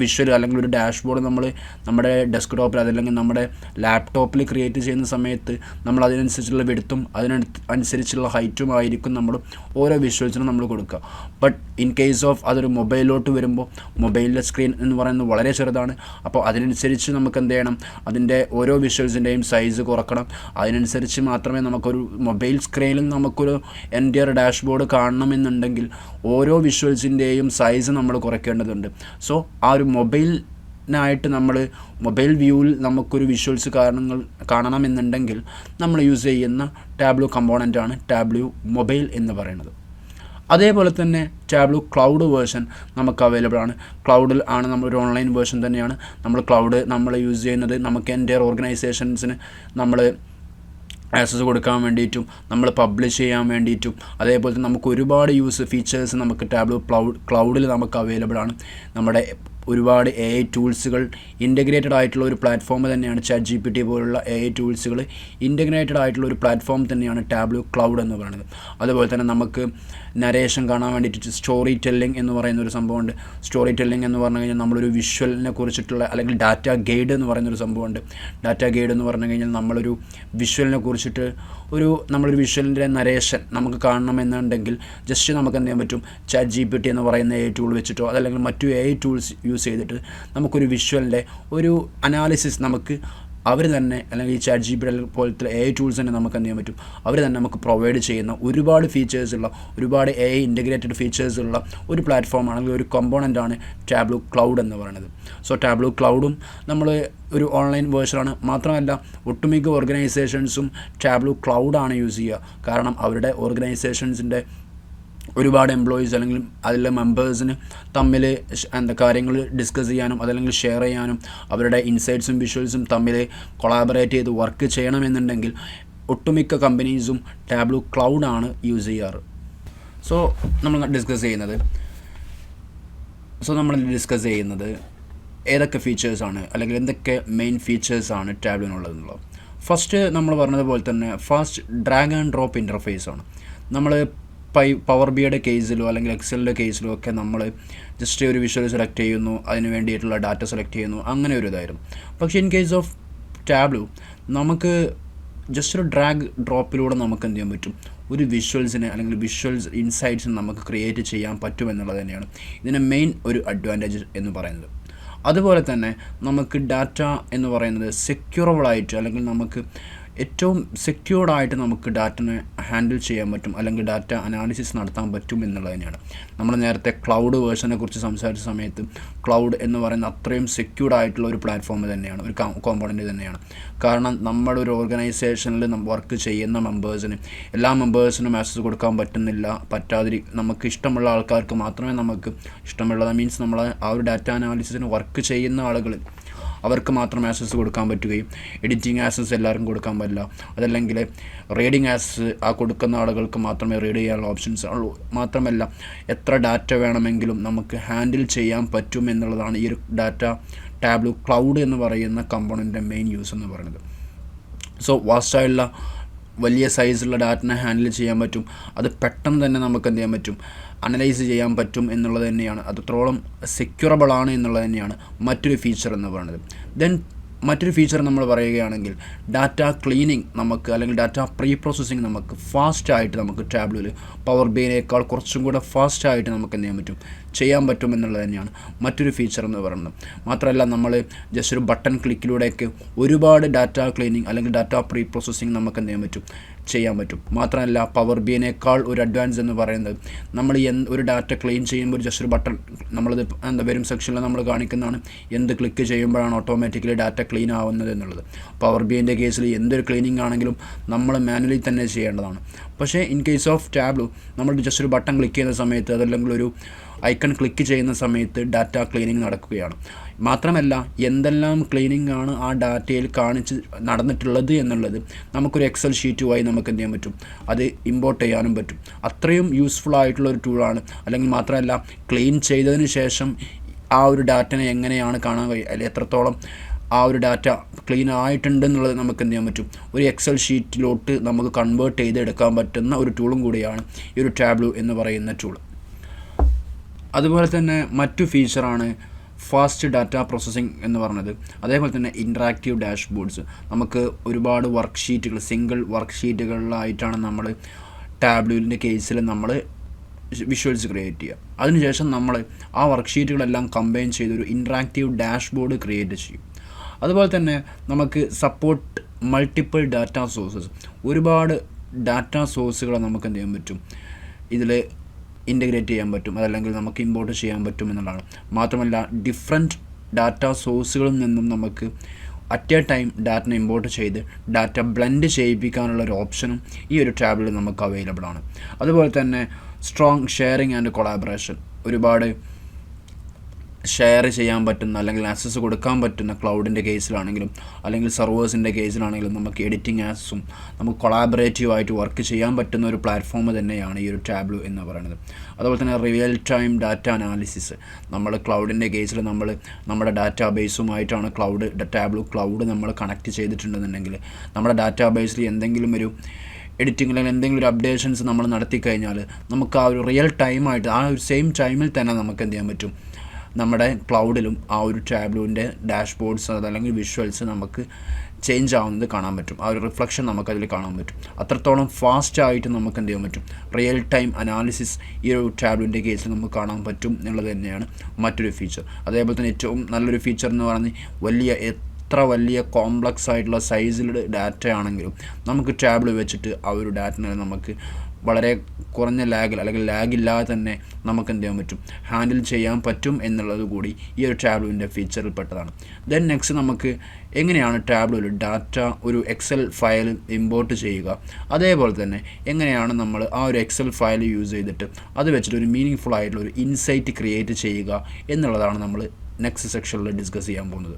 S2: വിഷ്വൽ അല്ലെങ്കിൽ ഒരു ഡാഷ്ബോർഡ് നമ്മൾ നമ്മുടെ ഡെസ്ക്ടോപ്പിൽ അതല്ലെങ്കിൽ നമ്മുടെ ലാപ്ടോപ്പിൽ ക്രിയേറ്റ് ചെയ്യുന്ന സമയത്ത് നമ്മൾ അതിനനുസരിച്ചുള്ള വിഡ്ത്തും അതിനനുസരിച്ചുള്ള ഹൈറ്റും ആയിരിക്കും നമ്മൾ ഓരോ വിഷ്വൽസിനും നമ്മൾ കൊടുക്കുക. ബട്ട് ഇൻ കേസ് ഓഫ് അതൊരു മൊബൈലിലോട്ട് വരുമ്പോൾ മൊബൈലിലെ സ്ക്രീൻ എന്ന് പറയുന്നത് വളരെ ചെറുതാണ്. അപ്പോൾ അതിനനുസരിച്ച് നമുക്ക് എന്ത് ചെയ്യണം, അതിൻ്റെ ഓരോ വിഷ്വൽസിൻ്റെയും സൈസ് കുറക്കണം. അതിനനുസരിച്ച് മാത്രമേ നമുക്കൊരു മൊബൈൽ സ്ക്രീനിൽ നമുക്കൊരു എൻ്റയർ ഡാഷ്ബോർഡ് കാണണമെന്നുണ്ടെങ്കിൽ ഓരോ വിഷ്വൽസിൻ്റെയും സൈസ് നമ്മൾ കുറയ്ക്കേണ്ടതുണ്ട്. സോ ആ ഒരു മൊബൈലിനായിട്ട് നമ്മൾ മൊബൈൽ വ്യൂവിൽ നമുക്കൊരു വിഷ്വൽസ് കാണണമെന്നുണ്ടെങ്കിൽ നമ്മൾ യൂസ് ചെയ്യുന്ന ടാബ്ലൂ കമ്പോണൻ്റാണ് ടാബ്ലൂ മൊബൈൽ എന്ന് പറയുന്നത്. അതേപോലെ തന്നെ ടാബ്ലൂ ക്ലൗഡ് വേർഷൻ നമുക്ക് അവൈലബിൾ ആണ്. ക്ലൗഡിൽ ആണ് നമ്മളൊരു ഓൺലൈൻ വേർഷൻ തന്നെയാണ്. ക്ലൗഡ് നമ്മൾ യൂസ് ചെയ്യുന്നത് നമുക്ക് എൻ്റെ ഓർഗനൈസേഷൻസിന് നമ്മൾ ആക്സസ് കൊടുക്കാൻ വേണ്ടിയിട്ടും നമ്മൾ പബ്ലിഷ് ചെയ്യാൻ വേണ്ടിയിട്ടും അതേപോലെ തന്നെ നമുക്ക് ഒരുപാട് ഫീച്ചേഴ്സ് നമുക്ക് ടാബ്ലൂ ക്ലൗഡിൽ നമുക്ക് അവൈലബിൾ ആണ്. നമ്മുടെ ഒരുപാട് AI ടൂൾസുകൾ ഇൻ്റഗ്രേറ്റഡ് ആയിട്ടുള്ള ഒരു പ്ലാറ്റ്ഫോം തന്നെയാണ് ChatGPT പോലുള്ള AI ടൂൾസുകൾ ഇൻ്റഗ്രേറ്റഡ് ആയിട്ടുള്ള ഒരു പ്ലാറ്റ്ഫോം തന്നെയാണ് ടാബ്ലൂ ക്ലൗഡ് എന്ന് പറയുന്നത്. അതുപോലെ തന്നെ നമുക്ക് നരേഷൻ കാണാൻ വേണ്ടിയിട്ട് സ്റ്റോറി ടെല്ലിംഗ് എന്ന് പറയുന്ന ഒരു സംഭവമുണ്ട്. സ്റ്റോറി ടെല്ലിംഗ് എന്ന് പറഞ്ഞു കഴിഞ്ഞാൽ നമ്മളൊരു വിഷ്വലിനെ കുറിച്ചിട്ടുള്ള അല്ലെങ്കിൽ ഡാറ്റ ഗൈഡ് എന്ന് പറയുന്നൊരു സംഭവമുണ്ട്. ഡാറ്റ ഗൈഡ് എന്ന് പറഞ്ഞു കഴിഞ്ഞാൽ നമ്മളൊരു വിഷ്വലിനെ കുറിച്ചിട്ട് നമ്മളൊരു വിഷ്വലിൻ്റെ നരേഷൻ നമുക്ക് കാണണമെന്നുണ്ടെങ്കിൽ ജസ്റ്റ് നമുക്ക് എന്ത് ചെയ്യാൻ പറ്റും, ChatGPT എന്ന് പറയുന്ന AI ടൂൾ വെച്ചിട്ടോ അതല്ലെങ്കിൽ മറ്റു AI ടൂൾസ് യൂസ് ചെയ്തിട്ട് നമുക്കൊരു വിഷ്വലിൻ്റെ ഒരു അനാലിസിസ് നമുക്ക് അവർ തന്നെ അല്ലെങ്കിൽ ഈ ChatGPT പോലത്തെ AI ടൂൾസ് തന്നെ നമുക്ക് എന്ത് ചെയ്യാൻ പറ്റും, അവർ തന്നെ നമുക്ക് പ്രൊവൈഡ് ചെയ്യുന്ന ഒരുപാട് ഫീച്ചേഴ്സുള്ള ഒരുപാട് AI ഇൻ്റഗ്രേറ്റഡ് ഫീച്ചേഴ്സുള്ള ഒരു പ്ലാറ്റ്ഫോം ആണെങ്കിൽ ഒരു കമ്പോണൻ്റാണ് ടാബ്ലൂ ക്ലൗഡ് എന്ന് പറയുന്നത്. സോ ടാബ്ലൂ ക്ലൗഡും നമ്മൾ ഒരു ഓൺലൈൻ വേർഷനാണ്. മാത്രമല്ല ഒട്ടുമിക്ക ഓർഗനൈസേഷൻസും ടാബ്ലൂ ക്ലൗഡാണ് യൂസ് ചെയ്യുക. കാരണം അവരുടെ ഓർഗനൈസേഷൻസിൻ്റെ ഒരുപാട് എംപ്ലോയീസ് അല്ലെങ്കിൽ അതിലെ മെമ്പേഴ്സിന് തമ്മിൽ കാര്യങ്ങൾ ഡിസ്കസ് ചെയ്യാനും അതല്ലെങ്കിൽ ഷെയർ ചെയ്യാനും അവരുടെ ഇൻസൈറ്റ്സും വിഷ്വൽസും തമ്മിൽ കൊളാബറേറ്റ് ചെയ്ത് വർക്ക് ചെയ്യണമെന്നുണ്ടെങ്കിൽ ഒട്ടുമിക്ക കമ്പനീസും ടാബ്ലൂ ക്ലൗഡാണ് യൂസ് ചെയ്യാറ്. സോ നമ്മൾ ഡിസ്കസ് ചെയ്യുന്നത് ഏതൊക്കെ ഫീച്ചേഴ്സാണ് അല്ലെങ്കിൽ എന്തൊക്കെ മെയിൻ ഫീച്ചേഴ്സാണ് ടാബ്ലൂവിനുള്ളതെന്നുള്ളത്. ഫസ്റ്റ് നമ്മൾ പറഞ്ഞതുപോലെ തന്നെ ഫാസ്റ്റ് ഡ്രാഗ് ആൻഡ് ഡ്രോപ്പ് ഇൻ്റർഫേസാണ്. നമ്മൾ പവർ ബിയുടെ കേസിലോ അല്ലെങ്കിൽ എക്സലിൻ്റെ കേസിലോ ഒക്കെ നമ്മൾ ജസ്റ്റ് ഒരു വിഷ്വൽ സെലക്ട് ചെയ്യുന്നു, അതിന് വേണ്ടിയിട്ടുള്ള ഡാറ്റ സെലക്ട് ചെയ്യുന്നു, അങ്ങനെ ഒരു ഇതായിരുന്നു. പക്ഷേ ഇൻ കേസ് ഓഫ് ടാബ്ലൂ നമുക്ക് ജസ്റ്റ് ഒരു ഡ്രാഗ് ഡ്രോപ്പിലൂടെ നമുക്ക് എന്ത് ചെയ്യാൻ പറ്റും, ഒരു വിഷ്വൽസിനെ അല്ലെങ്കിൽ വിഷ്വൽസ് ഇൻസൈറ്റ്സിന് നമുക്ക് ക്രിയേറ്റ് ചെയ്യാൻ പറ്റും എന്നുള്ളത് തന്നെയാണ് ഇതിൻ്റെ മെയിൻ ഒരു അഡ്വാൻറ്റേജ് എന്ന് പറയുന്നത്. അതുപോലെ തന്നെ നമുക്ക് ഡാറ്റ എന്ന് പറയുന്നത് സെക്യൂറബിളായിട്ട് അല്ലെങ്കിൽ നമുക്ക് ഏറ്റവും സെക്യൂർഡായിട്ട് നമുക്ക് ഡാറ്റനെ ഹാൻഡിൽ ചെയ്യാൻ പറ്റും അല്ലെങ്കിൽ ഡാറ്റ അനാലിസിസ് നടത്താൻ പറ്റും എന്നുള്ളത് തന്നെയാണ്. നമ്മൾ നേരത്തെ ക്ലൗഡ് വേർഷനെ കുറിച്ച് സംസാരിച്ച സമയത്ത് ക്ലൗഡ് എന്ന് പറയുന്ന അത്രയും സെക്യൂർഡ് ആയിട്ടുള്ള ഒരു പ്ലാറ്റ്ഫോം തന്നെയാണ്, ഒരു കോമ്പോണൻറ്റ് തന്നെയാണ്. കാരണം നമ്മുടെ ഒരു ഓർഗനൈസേഷനിൽ വർക്ക് ചെയ്യുന്ന മെമ്പേഴ്സിന് എല്ലാ മെമ്പേഴ്സിനും ആക്സസ് കൊടുക്കാൻ നമുക്ക് ഇഷ്ടമുള്ള ആൾക്കാർക്ക് മാത്രമേ നമുക്ക് ഇഷ്ടമുള്ളത് മീൻസ് നമ്മൾ ആ ഒരു ഡാറ്റ അനാലിസിസിന് വർക്ക് ചെയ്യുന്ന ആളുകൾ അവർക്ക് മാത്രം ആക്സസ് കൊടുക്കാൻ പറ്റുകയും എഡിറ്റിംഗ് ആക്സസ് എല്ലാവർക്കും കൊടുക്കാൻ പറ്റില്ല, അതല്ലെങ്കിൽ റീഡിങ് ആക്സസ് ആ കൊടുക്കുന്ന ആളുകൾക്ക് മാത്രമേ റീഡ് ചെയ്യാനുള്ള ഓപ്ഷൻസ് ഉള്ളൂ. മാത്രമല്ല എത്ര ഡാറ്റ വേണമെങ്കിലും നമുക്ക് ഹാൻഡിൽ ചെയ്യാൻ പറ്റും എന്നുള്ളതാണ് ഈ ഒരു ടാബ്ലൂ ക്ലൗഡ് എന്ന് പറയുന്ന കമ്പോണൻറ്റിൻ്റെ മെയിൻ യൂസ് എന്ന് പറയുന്നത്. സോ വാസ്റ്റായുള്ള വലിയ സൈസുള്ള ഡാറ്റനെ ഹാൻഡിൽ ചെയ്യാൻ പറ്റും, അത് പെട്ടെന്ന് തന്നെ നമുക്ക് എന്ത് ചെയ്യാൻ പറ്റും, അനലൈസ് ചെയ്യാൻ പറ്റും എന്നുള്ളത് തന്നെയാണ്, അത്രത്തോളം സെക്യൂറബിളാണ് എന്നുള്ളത് തന്നെയാണ് മറ്റൊരു ഫീച്ചർ എന്ന് പറയുന്നത്. ദെൻ മറ്റൊരു ഫീച്ചർ നമ്മൾ പറയുകയാണെങ്കിൽ ഡാറ്റ ക്ലീനിങ് നമുക്ക് അല്ലെങ്കിൽ ഡാറ്റ പ്രീ പ്രോസസ്സിങ് നമുക്ക് ഫാസ്റ്റായിട്ട് നമുക്ക് ടാബ്ലൂവിൽ പവർ ബിയേക്കാൾ കുറച്ചും കൂടെ ഫാസ്റ്റായിട്ട് നമുക്ക് എന്ത് ചെയ്യാൻ പറ്റും എന്നുള്ളത് തന്നെയാണ് മറ്റൊരു ഫീച്ചർ എന്ന് പറയുന്നത്. മാത്രമല്ല നമ്മൾ ജസ്റ്റ് ഒരു ബട്ടൺ ക്ലിക്കിലൂടെയൊക്കെ ഒരുപാട് ഡാറ്റ ക്ലീനിങ് അല്ലെങ്കിൽ ഡാറ്റ പ്രീ പ്രോസസ്സിങ് നമുക്ക് എന്ത് ചെയ്യാൻ പറ്റും. മാത്രമല്ല പവർ ബിയേക്കാൾ ഒരു അഡ്വാൻസ് എന്ന് പറയുന്നത് നമ്മൾ ഒരു ഡാറ്റ ക്ലീൻ ചെയ്യുമ്പോൾ ജസ്റ്റ് ഒരു ബട്ടൺ നമ്മളത് വരും സെക്ഷനിൽ നമ്മൾ കാണിക്കുന്നതാണ് എന്ത് ക്ലിക്ക് ചെയ്യുമ്പോഴാണ് ഓട്ടോമാറ്റിക്കലി ഡാറ്റ ക്ലീൻ ആവുന്നത് എന്നുള്ളത്. പവർ ബിയുടെ കേസിൽ എന്തൊരു ക്ലീനിങ് ആണെങ്കിലും നമ്മൾ മാനുവലി തന്നെ ചെയ്യേണ്ടതാണ്. പക്ഷേ ഇൻ കേസ് ഓഫ് ടാബ്ലൂ നമ്മൾ ജസ്റ്റ് ഒരു ബട്ടൺ ക്ലിക്ക് ചെയ്യുന്ന സമയത്ത് അതല്ലെങ്കിൽ ഒരു ഐക്കൺ ക്ലിക്ക് ചെയ്യുന്ന സമയത്ത് ഡാറ്റ ക്ലീനിങ് നടക്കുകയാണ്. മാത്രമല്ല എന്തെല്ലാം ക്ലീനിങ് ആണ് ആ ഡാറ്റയിൽ നടന്നിട്ടുള്ളത് എന്നുള്ളത് നമുക്കൊരു എക്സൽ ഷീറ്റുമായി നമുക്ക് എന്ത് ചെയ്യാൻ പറ്റും, അത് ഇമ്പോർട്ട് ചെയ്യാനും പറ്റും. അത്രയും യൂസ്ഫുൾ ആയിട്ടുള്ള ഒരു ടൂളാണ്. അല്ലെങ്കിൽ മാത്രമല്ല ക്ലീൻ ചെയ്തതിന് ശേഷം ആ ഒരു ഡാറ്റനെ എങ്ങനെയാണ് കാണാൻ കഴിയുക, അല്ലെങ്കിൽ എത്രത്തോളം ആ ഒരു ഡാറ്റ ക്ലീൻ ആയിട്ടുണ്ടെന്നുള്ളത് നമുക്ക് എന്ത് ചെയ്യാൻ പറ്റും, ഒരു എക്സൽ ഷീറ്റിലോട്ട് നമുക്ക് കൺവേർട്ട് ചെയ്തെടുക്കാൻ പറ്റുന്ന ഒരു ടൂളും കൂടിയാണ് ഈ ഒരു ടാബ്ലൂ എന്ന് പറയുന്ന ടൂൾ. അതുപോലെ തന്നെ മറ്റു ഫീച്ചറാണ് ഫാസ്റ്റ് ഡാറ്റ പ്രോസസ്സിംഗ് എന്ന് പറഞ്ഞത്. അതേപോലെ തന്നെ ഇൻട്രാക്റ്റീവ് ഡാഷ്ബോർഡ്സ്. നമുക്ക് ഒരുപാട് സിംഗിൾ വർക്ക് ഷീറ്റുകളിലായിട്ടാണ് നമ്മൾ ടാബ്ലൂവിൻ്റെ കേസിൽ നമ്മൾ വിഷ്വൽസ് ക്രിയേറ്റ് ചെയ്യുക. അതിനുശേഷം നമ്മൾ ആ വർക്ക് ഷീറ്റുകളെല്ലാം കമ്പൈൻ ചെയ്തൊരു ഇൻട്രാക്റ്റീവ് ഡാഷ്ബോർഡ് ക്രിയേറ്റ് ചെയ്യും. അതുപോലെ തന്നെ നമുക്ക് സപ്പോർട്ട് മൾട്ടിപ്പിൾ ഡാറ്റ സോഴ്സസ്. ഒരുപാട് ഡാറ്റ സോഴ്സുകളെ നമുക്ക് എന്ത് ചെയ്യാൻ പറ്റും, ഇതിൽ ഇൻ്റഗ്രേറ്റ് ചെയ്യാൻ പറ്റും, അതല്ലെങ്കിൽ നമുക്ക് ഇമ്പോർട്ട് ചെയ്യാൻ പറ്റും എന്നുള്ളതാണ്. മാത്രമല്ല ഡിഫറെൻറ്റ് ഡാറ്റ സോഴ്സുകളിൽ നിന്നും നമുക്ക് അറ്റ് എ ടൈം ഡാറ്റനെ ഇമ്പോർട്ട് ചെയ്ത് ഡാറ്റ ബ്ലെൻഡ് ചെയ്യിപ്പിക്കാനുള്ള ഒരു ഓപ്ഷനും ഈ ഒരു ടാബിൽ നമുക്ക് അവൈലബിൾ ആണ്. അതുപോലെ തന്നെ സ്ട്രോങ് ഷെയറിങ് ആൻഡ് കൊളാബറേഷൻ. ഒരുപാട് ഷെയർ ചെയ്യാൻ പറ്റുന്ന അല്ലെങ്കിൽ ആക്സസ് കൊടുക്കാൻ പറ്റുന്ന ക്ലൗഡിൻ്റെ കേസിലാണെങ്കിലും അല്ലെങ്കിൽ സെർവേഴ്സിൻ്റെ കേസിലാണെങ്കിലും നമുക്ക് എഡിറ്റിംഗ് ആക്സസും നമുക്ക് കൊളാബറേറ്റീവായിട്ട് വർക്ക് ചെയ്യാൻ പറ്റുന്ന ഒരു പ്ലാറ്റ്ഫോം തന്നെയാണ് ഈ ഒരു ടാബ്ലൂ എന്ന് പറയുന്നത്. അതുപോലെ തന്നെ റിയൽ ടൈം ഡാറ്റ അനാലിസിസ്. നമ്മൾ ക്ലൗഡിൻ്റെ കേസിൽ നമ്മുടെ ഡാറ്റാ ബേസുമായിട്ടാണ് ടാബ്ലൂ ക്ലൗഡ് നമ്മൾ കണക്ട് ചെയ്തിട്ടുണ്ടെന്നുണ്ടെങ്കിൽ നമ്മുടെ ഡാറ്റാ ബേസിൽ എന്തെങ്കിലും ഒരു എഡിറ്റിംഗ് അല്ലെങ്കിൽ എന്തെങ്കിലും ഒരു അപ്ഡേഷൻസ് നമ്മൾ നടത്തി കഴിഞ്ഞാൽ നമുക്ക് ആ ഒരു റിയൽ ടൈമായിട്ട് ആ ഒരു സെയിം ടൈമിൽ തന്നെ നമുക്ക് എന്ത് ചെയ്യാൻ പറ്റും, നമ്മുടെ ക്ലൗഡിലും ആ ഒരു ടാബ്ലൂവിൻ്റെ ഡാഷ്ബോർഡ്സ് അതല്ലെങ്കിൽ വിഷ്വൽസ് നമുക്ക് ചേഞ്ച് ആവുന്നത് കാണാൻ പറ്റും. ആ ഒരു റിഫ്ലക്ഷൻ നമുക്കതിൽ കാണാൻ പറ്റും. അത്രത്തോളം ഫാസ്റ്റായിട്ട് നമുക്ക് എന്ത് ചെയ്യാൻ പറ്റും, റിയൽ ടൈം അനാലിസിസ് ഈ ഒരു ടാബ്ലൂവിൻ്റെ കേസിൽ നമുക്ക് കാണാൻ പറ്റും എന്നുള്ളത് തന്നെയാണ് മറ്റൊരു ഫീച്ചർ. അതേപോലെ തന്നെ ഏറ്റവും നല്ലൊരു ഫീച്ചർ എന്ന് പറഞ്ഞാൽ എത്ര വലിയ കോംപ്ലക്സ് ആയിട്ടുള്ള സൈസിലുള്ള ഡാറ്റ ആണെങ്കിലും നമുക്ക് ടാബ്ലൂ വെച്ചിട്ട് ആ ഒരു ഡാറ്റനെ നമുക്ക് വളരെ കുറഞ്ഞ അല്ലെങ്കിൽ ലാഗില്ലാതെ തന്നെ നമുക്ക് എന്ത് ചെയ്യാൻ പറ്റും, ഹാൻഡിൽ ചെയ്യാൻ പറ്റും എന്നുള്ളത് കൂടി ഈ ഒരു ടാബ്ലൂവിൻ്റെ ഫീച്ചറിൽ പെട്ടതാണ്. ദെൻ നെക്സ്റ്റ് നമുക്ക് എങ്ങനെയാണ് ടാബ്ലൂവിൽ ഡാറ്റ ഒരു എക്സൽ ഫയൽ ഇമ്പോർട്ട് ചെയ്യുക, അതേപോലെ തന്നെ എങ്ങനെയാണ് നമ്മൾ ആ ഒരു എക്സൽ ഫയൽ യൂസ് ചെയ്തിട്ട് അത് വെച്ചിട്ട് ഒരു മീനിങ് ഫുൾ ആയിട്ടുള്ള ഒരു ഇൻസൈറ്റ് ക്രിയേറ്റ് ചെയ്യുക എന്നുള്ളതാണ് നമ്മൾ നെക്സ്റ്റ് സെക്ഷനിൽ ഡിസ്കസ് ചെയ്യാൻ പോകുന്നത്.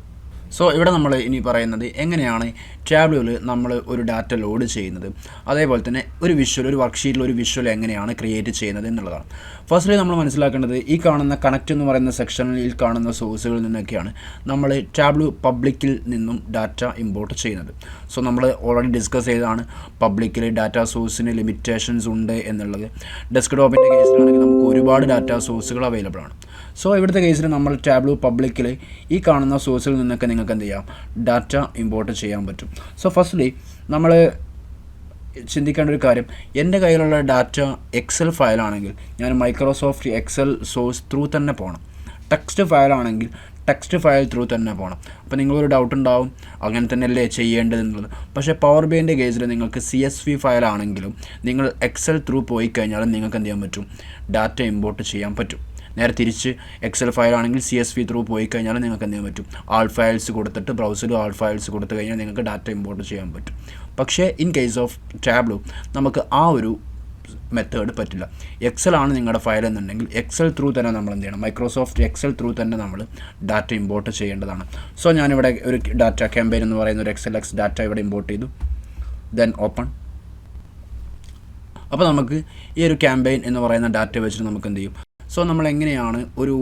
S2: സോ ഇവിടെ നമ്മൾ ഇനി പറയുന്നത് എങ്ങനെയാണ് ടാബ്ലൂവിൽ നമ്മൾ ഒരു ഡാറ്റ ലോഡ് ചെയ്യുന്നത്, അതേപോലെ തന്നെ ഒരു വർക്ക്ഷീറ്റിൽ ഒരു വിഷ്വൽ എങ്ങനെയാണ് ക്രിയേറ്റ് ചെയ്യുന്നത് എന്നുള്ളതാണ്. ഫസ്റ്റ്ലി നമ്മൾ മനസ്സിലാക്കേണ്ടത് ഈ കാണുന്ന കണക്റ്റ് എന്ന് പറയുന്ന സെക്ഷനിൽ കാണുന്ന സോഴ്സുകളിൽ നിന്നൊക്കെയാണ് നമ്മൾ ടാബ്ലൂ പബ്ലിക്കിൽ നിന്നും ഡാറ്റ ഇമ്പോർട്ട് ചെയ്യുന്നത്. സോ നമ്മൾ ഓൾറെഡി ഡിസ്കസ് ചെയ്തതാണ് പബ്ലിക്കിൽ ഡാറ്റ സോഴ്സിന് ലിമിറ്റേഷൻസ് ഉണ്ട് എന്നുള്ളത്. ഡെസ്ക്ടോപ്പിൻ്റെ കേസിലാണെങ്കിൽ നമുക്ക് ഒരുപാട് ഡാറ്റ സോഴ്സുകൾ അവൈലബിൾ ആണ്. സോ ഇവിടുത്തെ കേസിൽ നമ്മൾ ടാബ്ലൂ പബ്ലിക്കിൽ ഈ കാണുന്ന സോഴ്സിൽ നിന്നൊക്കെ നിങ്ങൾക്ക് എന്ത് ചെയ്യാം, ഡാറ്റ ഇമ്പോർട്ട് ചെയ്യാൻ പറ്റും. സോ ഫസ്റ്റ്ലി നമ്മൾ ചിന്തിക്കേണ്ട ഒരു കാര്യം, എൻ്റെ കയ്യിലുള്ള ഡാറ്റ എക്സൽ ഫയലാണെങ്കിൽ ഞാൻ മൈക്രോസോഫ്റ്റ് എക്സൽ സോഴ്സ് ത്രൂ തന്നെ പോകണം. ടെക്സ്റ്റ് ഫയലാണെങ്കിൽ ടെക്സ്റ്റ് ഫയൽ ത്രൂ തന്നെ പോകണം. അപ്പോൾ നിങ്ങളൊരു ഡൗട്ട് ഉണ്ടാവും, അങ്ങനെ തന്നെയല്ലേ ചെയ്യേണ്ടതെന്നുള്ളത്. പക്ഷേ പവർ ബിഐൻ്റെ കേസിൽ നിങ്ങൾക്ക് CSV ഫയലാണെങ്കിലും നിങ്ങൾ എക്സൽ ത്രൂ പോയി കഴിഞ്ഞാലും നിങ്ങൾക്ക് എന്ത് ചെയ്യാൻ പറ്റും, ഡാറ്റ ഇമ്പോർട്ട് ചെയ്യാൻ പറ്റും. നേരെ തിരിച്ച് എക്സൽ ഫയലാണെങ്കിൽ CSV ത്രൂ പോയി കഴിഞ്ഞാൽ നിങ്ങൾക്ക് എന്ത് ചെയ്യാൻ പറ്റും, ആൾ ഫയൽസ് കൊടുത്തിട്ട് ബ്രൗസറിൽ ആൾ ഫയൽസ് കൊടുത്തു കഴിഞ്ഞാൽ നിങ്ങൾക്ക് ഡാറ്റ ഇമ്പോർട്ട് ചെയ്യാൻ പറ്റും. പക്ഷേ ഇൻ കേസ് ഓഫ് ടാബ്ലൂ നമുക്ക് ആ ഒരു മെത്തേഡ് പറ്റില്ല. എക്സലാണ് നിങ്ങളുടെ ഫയൽ എന്നുണ്ടെങ്കിൽ എക്സൽ ത്രൂ തന്നെ നമ്മൾ എന്ത് ചെയ്യണം, മൈക്രോസോഫ്റ്റ് എക്സൽ ത്രൂ തന്നെ നമ്മൾ ഡാറ്റ ഇമ്പോർട്ട് ചെയ്യേണ്ടതാണ്. സോ ഞാനിവിടെ ഒരു ഡാറ്റ ക്യാമ്പയിൻ എന്ന് പറയുന്ന ഒരു XLX ഡാറ്റ ഇവിടെ ഇമ്പോർട്ട് ചെയ്തു. Then open. അപ്പോൾ നമുക്ക് ഈ ഒരു ക്യാമ്പയിൻ എന്ന് പറയുന്ന ഡാറ്റ വെച്ചിട്ട് നമുക്ക് എന്ത് ചെയ്യും, സോ നമ്മൾ എങ്ങനെയാണ് ഒരു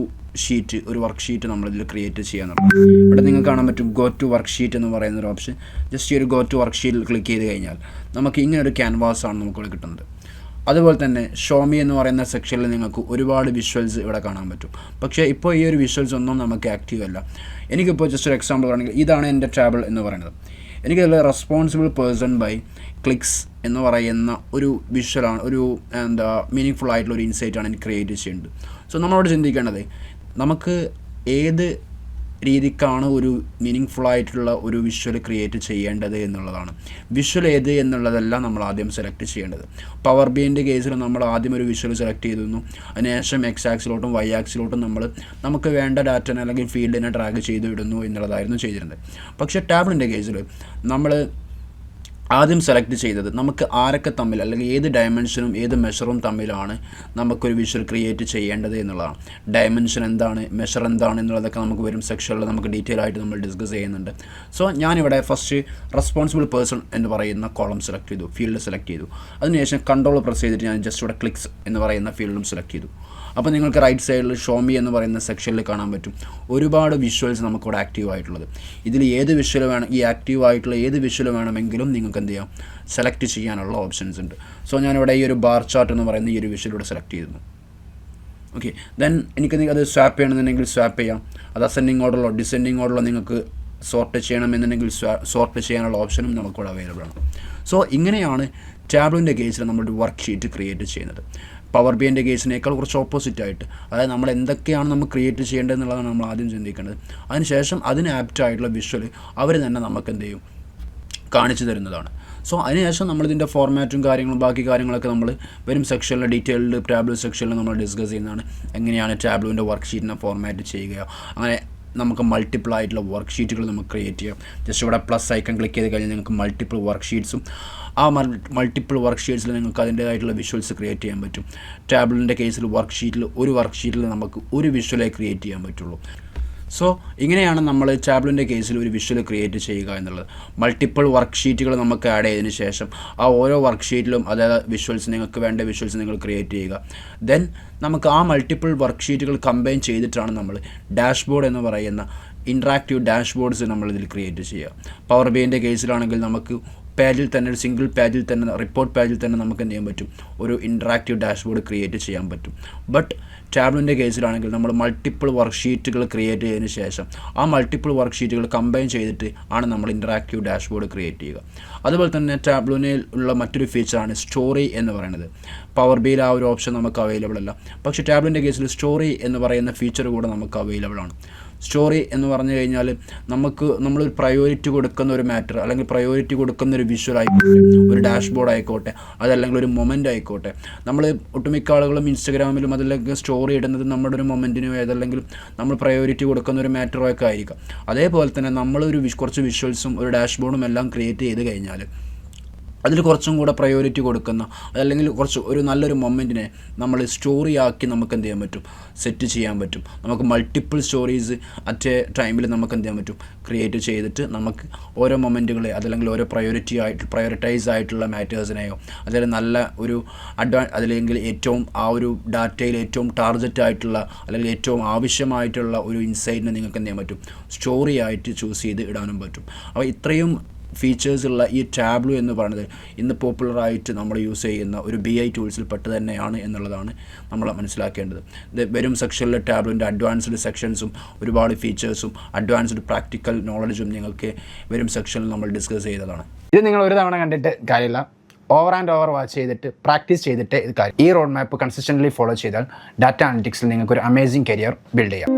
S2: വർക്ക് ഷീറ്റ് നമ്മളിതിൽ ക്രിയേറ്റ് ചെയ്യാന്നുള്ളത്. ഇവിടെ നിങ്ങൾക്ക് കാണാൻ പറ്റും ഗോ ടു വർക്ക് ഷീറ്റ് എന്ന് പറയുന്ന ഒരു ഓപ്ഷൻ. ജസ്റ്റ് ഈ ഒരു ഗോ ടു വർക്ക് ഷീറ്റിൽ ക്ലിക്ക് ചെയ്ത് കഴിഞ്ഞാൽ നമുക്ക് ഇങ്ങനെ ഒരു ക്യാൻവാസാണ് നമുക്കിവിടെ കിട്ടുന്നത്. അതുപോലെ തന്നെ ഷോമി എന്ന് പറയുന്ന സെക്ഷനിൽ നിങ്ങൾക്ക് ഒരുപാട് വിഷ്വൽസ് ഇവിടെ കാണാൻ പറ്റും. പക്ഷേ ഇപ്പോൾ ഈ ഒരു വിഷ്വൽസ് ഒന്നും നമുക്ക് ആക്റ്റീവ് അല്ല. എനിക്കിപ്പോൾ ജസ്റ്റ് ഒരു എക്സാമ്പിൾ പറയുകയാണെങ്കിൽ ഇതാണ് എൻ്റെ ടാബിൾ എന്ന് പറയുന്നത്. എനിക്കതിൽ റെസ്പോൺസിബിൾ പേഴ്സൺ ബൈ ക്ലിക്സ് എന്ന് പറയുന്ന ഒരു വിഷ്വലാണ്, ഒരു മീനിങ് ഫുൾ ആയിട്ടുള്ള ഒരു ഇൻസൈറ്റാണ് എനിക്ക് ക്രിയേറ്റ് ചെയ്യേണ്ടത്. സോ നമ്മളോട് ചിന്തിക്കേണ്ടത് നമുക്ക് ഏത് രീതിക്കാണ് ഒരു മീനിങ് ഫുൾ ആയിട്ടുള്ള ഒരു വിഷ്വൽ ക്രിയേറ്റ് ചെയ്യേണ്ടത് എന്നുള്ളതാണ്. വിഷ്വൽ ഏത് എന്നുള്ളതെല്ലാം നമ്മൾ ആദ്യം സെലക്ട് ചെയ്യേണ്ടത്. പവർ ബിഐൻ്റെ കേസിൽ നമ്മൾ ആദ്യം ഒരു വിഷ്വൽ സെലക്ട് ചെയ്തിരുന്നു, അതിനുശേഷം X ആക്സിലോട്ടും Y ആക്സിലോട്ടും നമുക്ക് വേണ്ട ഡാറ്റനെ അല്ലെങ്കിൽ ഫീൽഡിനെ ട്രാക്ക് ചെയ്ത് ഇടുന്നു എന്നുള്ളതായിരുന്നു ചെയ്തിരുന്നത്. പക്ഷേ ടാബ്ലിൻ്റെ കേസിൽ നമ്മൾ ആദ്യം സെലക്ട് ചെയ്തത് നമുക്ക് ആരൊക്കെ തമ്മിൽ അല്ലെങ്കിൽ ഏത് ഡയമെൻഷനും ഏത് മെഷറും തമ്മിലാണ് നമുക്കൊരു വിഷ്വൽ ക്രിയേറ്റ് ചെയ്യേണ്ടത് എന്നുള്ളതാണ്. ഡയമെൻഷൻ എന്താണ്, മെഷർ എന്താണ് എന്നുള്ളതൊക്കെ നമുക്ക് വരും സെക്ഷനിൽ നമുക്ക് ഡീറ്റെയിൽ ആയിട്ട് നമ്മൾ ഡിസ്കസ് ചെയ്യുന്നുണ്ട്. സോ ഞാനിവിടെ ഫസ്റ്റ് റെസ്പോൺസിബിൾ പേഴ്സൺ എന്ന് പറയുന്ന കോളം സെലക്ട് ചെയ്തു, ഫീൽഡ് സെലക്ട് ചെയ്തു. അതിനുശേഷം കൺട്രോൾ പ്രസ് ചെയ്തിട്ട് ഞാൻ ജസ്റ്റ് ഇവിടെ ക്ലിക്സ് എന്ന് പറയുന്ന ഫീൽഡും സെലക്ട് ചെയ്തു. അപ്പോൾ നിങ്ങൾക്ക് റൈറ്റ് സൈഡിൽ ഷോമി എന്ന് പറയുന്ന സെക്ഷനിൽ കാണാൻ പറ്റും ഒരുപാട് വിഷ്വൽസ് നമുക്കിവിടെ ആക്റ്റീവ് ആയിട്ടുള്ളത്. ഇതിൽ ഏത് വിഷ്വൽ വേണം, ഈ ആക്റ്റീവ് ആയിട്ടുള്ള ഏത് വിഷ്വൽ വേണമെങ്കിലും നിങ്ങൾക്ക് എന്ത് ചെയ്യാം, സെലക്ട് ചെയ്യാനുള്ള ഓപ്ഷൻസ് ഉണ്ട്. സോ ഞാനിവിടെ ഈ ഒരു ബാർ ചാർട്ട് എന്ന് പറയുന്ന ഈ ഒരു വിഷ്വലിവിടെ സെലക്ട് ചെയ്തിരുന്നു. ഓക്കെ, ദെൻ എനിക്ക് അത് സ്വാപ്പ് ചെയ്യണമെന്നുണ്ടെങ്കിൽ സ്വാപ്പ് ചെയ്യാം. അത് അസെൻഡിങ് ഓർഡറിലോ ഡിസെൻഡിങ് ഓർഡറിലോ നിങ്ങൾക്ക് സോർട്ട് ചെയ്യണമെന്നുണ്ടെങ്കിൽ സോർട്ട് ചെയ്യാനുള്ള ഓപ്ഷനും നമുക്കിവിടെ അവൈലബിൾ ആണ്. സോ ഇങ്ങനെയാണ് ടാബ്ലിൻ്റെ കേസിൽ നമ്മളൊരു വർക്ക് ഷീറ്റ് ക്രിയേറ്റ് ചെയ്യുന്നത്. പവർ ബിഐൻ്റെ കേസിനേക്കാൾ കുറച്ച് ഓപ്പോസിറ്റ് ആയിട്ട്, അതായത് നമ്മൾ എന്തൊക്കെയാണ് നമ്മൾ ക്രിയേറ്റ് ചെയ്യേണ്ടത് എന്നുള്ളതാണ് നമ്മൾ ആദ്യം ചിന്തിക്കേണ്ടത്. അതിനുശേഷം അതിന് ആപ്റ്റായിട്ടുള്ള വിഷ്വൽ അവർ തന്നെ നമുക്ക് എന്ത് ചെയ്യും, കാണിച്ചു തരുന്നതാണ്. സോ അതിനുശേഷം നമ്മളിതിൻ്റെ ഫോർമാറ്റും കാര്യങ്ങളും ബാക്കി കാര്യങ്ങളൊക്കെ നമ്മൾ വരും സെക്ഷനിൽ ഡീറ്റെയിൽഡ് ടാബ്ലൂ സെക്ഷനിൽ നമ്മൾ ഡിസ്കസ് ചെയ്യുന്നതാണ്. എങ്ങനെയാണ് ടാബ്ലൂവിൻ്റെ വർക്ക് ഷീറ്റിനെ ഫോർമാറ്റ് ചെയ്യുക, അങ്ങനെ നമുക്ക് മൾട്ടിപ്പിൾ ആയിട്ടുള്ള വർക്ക് ഷീറ്റുകൾ നമുക്ക് ക്രിയേറ്റ് ചെയ്യാം. ജസ്റ്റ് ഇവിടെ പ്ലസ് ഐക്കൺ ക്ലിക്ക് ചെയ്ത് കഴിഞ്ഞാൽ നിങ്ങൾക്ക് മൾട്ടിപ്പിൾ വർക്ക് ഷീറ്റ്സും ആ മൾട്ടിപ്പിൾ വർക്ക് ഷീറ്റ്സിൽ നിങ്ങൾക്ക് അതിൻ്റേതായിട്ടുള്ള വിഷ്വൽസ് ക്രിയേറ്റ് ചെയ്യാൻ പറ്റും. ടാബ്ലിൻ്റെ കേസിൽ ഒരു വർക്ക് ഷീറ്റിൽ നമുക്ക് ഒരു വിഷ്വലേ ക്രിയേറ്റ് ചെയ്യാൻ പറ്റുള്ളൂ. സോ ഇങ്ങനെയാണ് നമ്മൾ ടാബ്ലിൻ്റെ കേസിൽ ഒരു വിഷ്വൽ ക്രിയേറ്റ് ചെയ്യുക എന്നുള്ളത്. മൾട്ടിപ്പിൾ വർക്ക് ഷീറ്റുകൾ നമുക്ക് ആഡ് ചെയ്തതിന് ശേഷം ആ ഓരോ വർക്ക് ഷീറ്റിലും അതായത് വിഷ്വൽസ് നിങ്ങൾക്ക് വേണ്ട വിഷ്വൽസ് നിങ്ങൾ ക്രിയേറ്റ് ചെയ്യുക. ദെൻ നമുക്ക് ആ മൾട്ടിപ്പിൾ വർക്ക് ഷീറ്റുകൾ കമ്പൈൻ ചെയ്തിട്ടാണ് നമ്മൾ ഡാഷ്ബോർഡ് എന്ന് പറയുന്ന ഇൻട്രാക്റ്റീവ് ഡാഷ്ബോർഡ്സ് നമ്മളിതിൽ ക്രിയേറ്റ് ചെയ്യുക. പവർ ബിഐൻ്റെ കേസിലാണെങ്കിൽ നമുക്ക് പേജിൽ തന്നെ ഒരു സിംഗിൾ പേജിൽ തന്നെ റിപ്പോർട്ട് പേജിൽ തന്നെ നമുക്ക് എന്ത് ചെയ്യാൻ പറ്റും, ഒരു ഇൻട്രാക്റ്റീവ് ഡാഷ്ബോർഡ് ക്രിയേറ്റ് ചെയ്യാൻ പറ്റും. ബട്ട് ടാബ്ലിൻ്റെ കേസിലാണെങ്കിൽ നമ്മൾ മൾട്ടിപ്പിൾ വർക്ക് ഷീറ്റുകൾ ക്രിയേറ്റ് ചെയ്തതിന് ശേഷം ആ മൾട്ടിപ്പിൾ വർക്ക് ഷീറ്റുകൾ കമ്പൈൻ ചെയ്തിട്ട് ആണ് നമ്മൾ ഇൻട്രാക്റ്റീവ് ഡാഷ്ബോർഡ് ക്രിയേറ്റ് ചെയ്യുക. അതുപോലെ തന്നെ ടാബ്ലിനിൽ ഉള്ള മറ്റൊരു ഫീച്ചറാണ് സ്റ്റോറി എന്ന് പറയുന്നത്. പവർ ബിയിൽ ആ ഒരു ഓപ്ഷൻ നമുക്ക് അവൈലബിൾ അല്ല. പക്ഷേ ടാബ്ലിൻ്റെ കേസിൽ സ്റ്റോറി എന്ന് പറയുന്ന ഫീച്ചർ കൂടെ നമുക്ക് അവൈലബിൾ ആണ്. സ്റ്റോറി എന്ന് പറഞ്ഞു കഴിഞ്ഞാൽ നമ്മളൊരു പ്രയോറിറ്റി കൊടുക്കുന്ന ഒരു മാറ്റർ അല്ലെങ്കിൽ പ്രയോറിറ്റി കൊടുക്കുന്ന ഒരു വിഷ്വൽ ആയിക്കോട്ടെ, ഒരു ഡാഷ്ബോർഡ് ആയിക്കോട്ടെ, അതല്ലെങ്കിൽ ഒരു മൊമെൻ്റ് ആയിക്കോട്ടെ. നമ്മൾ ഒട്ടുമിക്ക ആളുകളും ഇൻസ്റ്റഗ്രാമിലും അതിലൊക്കെ സ്റ്റോറി ഇടുന്നത് നമ്മുടെ ഒരു മൊമെൻറ്റിനോ ഏതല്ലെങ്കിൽ നമ്മൾ പ്രയോറിറ്റി കൊടുക്കുന്ന ഒരു മാറ്ററോ ഒക്കെ ആയിരിക്കാം. അതേപോലെ തന്നെ നമ്മളൊരു കുറച്ച് വിഷ്വൽസും ഒരു ഡാഷ്ബോർഡും എല്ലാം ക്രിയേറ്റ് ചെയ്ത് കഴിഞ്ഞാൽ അതിൽ കുറച്ചും കൂടെ പ്രയോറിറ്റി കൊടുക്കുന്ന, അല്ലെങ്കിൽ കുറച്ച് ഒരു നല്ലൊരു മൊമെൻറ്റിനെ നമ്മൾ സ്റ്റോറി ആക്കി നമുക്ക് എന്ത് ചെയ്യാൻ പറ്റും, സെറ്റ് ചെയ്യാൻ പറ്റും. നമുക്ക് മൾട്ടിപ്പിൾ സ്റ്റോറീസ് അറ്റ് എ ടൈമിൽ നമുക്ക് എന്ത് ചെയ്യാൻ പറ്റും, ക്രിയേറ്റ് ചെയ്തിട്ട് നമുക്ക് ഓരോ മൊമെൻറ്റുകളെ അതല്ലെങ്കിൽ ഓരോ പ്രയോറിറ്റൈസ് ആയിട്ടുള്ള മാറ്റേഴ്സിനെയോ അല്ലെങ്കിൽ നല്ല ഒരു അതല്ലെങ്കിൽ ഏറ്റവും ആ ഒരു ഡാറ്റയിൽ ഏറ്റവും ടാർഗറ്റ് ആയിട്ടുള്ള അല്ലെങ്കിൽ ഏറ്റവും ആവശ്യമായിട്ടുള്ള ഒരു ഇൻസൈറ്റിനെ നിങ്ങൾക്ക് എന്ത് ചെയ്യാൻ പറ്റും, സ്റ്റോറി ആയിട്ട് ചൂസ് ചെയ്ത് ഇടാനും പറ്റും. അപ്പോൾ ഇത്രയും ഫീച്ചേഴ്സ് ഉള്ള ഈ ടാബ്ലോ എന്ന് പറയുന്നത് ഇന്ന് പോപ്പുലറായിട്ട് നമ്മൾ യൂസ് ചെയ്യുന്ന ഒരു BI ടൂൾസിൽ പെട്ട് തന്നെയാണ് എന്നുള്ളതാണ് നമ്മൾ മനസ്സിലാക്കേണ്ടത്. ഇത് വരും സെക്ഷനിലെ ടാബ്ലോൻ്റെ അഡ്വാൻസ്ഡ് സെക്ഷൻസും ഒരുപാട് ഫീച്ചേഴ്സും അഡ്വാൻസ്ഡ് പ്രാക്ടിക്കൽ നോളജും നിങ്ങൾക്ക് വരും സെക്ഷനിൽ നമ്മൾ ഡിസ്കസ് ചെയ്തതാണ്.
S1: ഇത് നിങ്ങൾ ഒരു തവണ കണ്ടിട്ട് കാര്യമില്ല, ഓവർ ആൻഡ് ഓവർ വാച്ച് ചെയ്തിട്ട് പ്രാക്ടീസ് ചെയ്തിട്ട് ഇത് കാര്യം. ഈ റോഡ് മാപ്പ് കൺസിസ്റ്റൻ്റ്ലി ഫോളോ ചെയ്താൽ ഡാറ്റ അനലിറ്റിക്സിൽ നിങ്ങൾക്ക് ഒരു അമേസിംഗ് കരിയർ ബിൽഡ് ചെയ്യാം.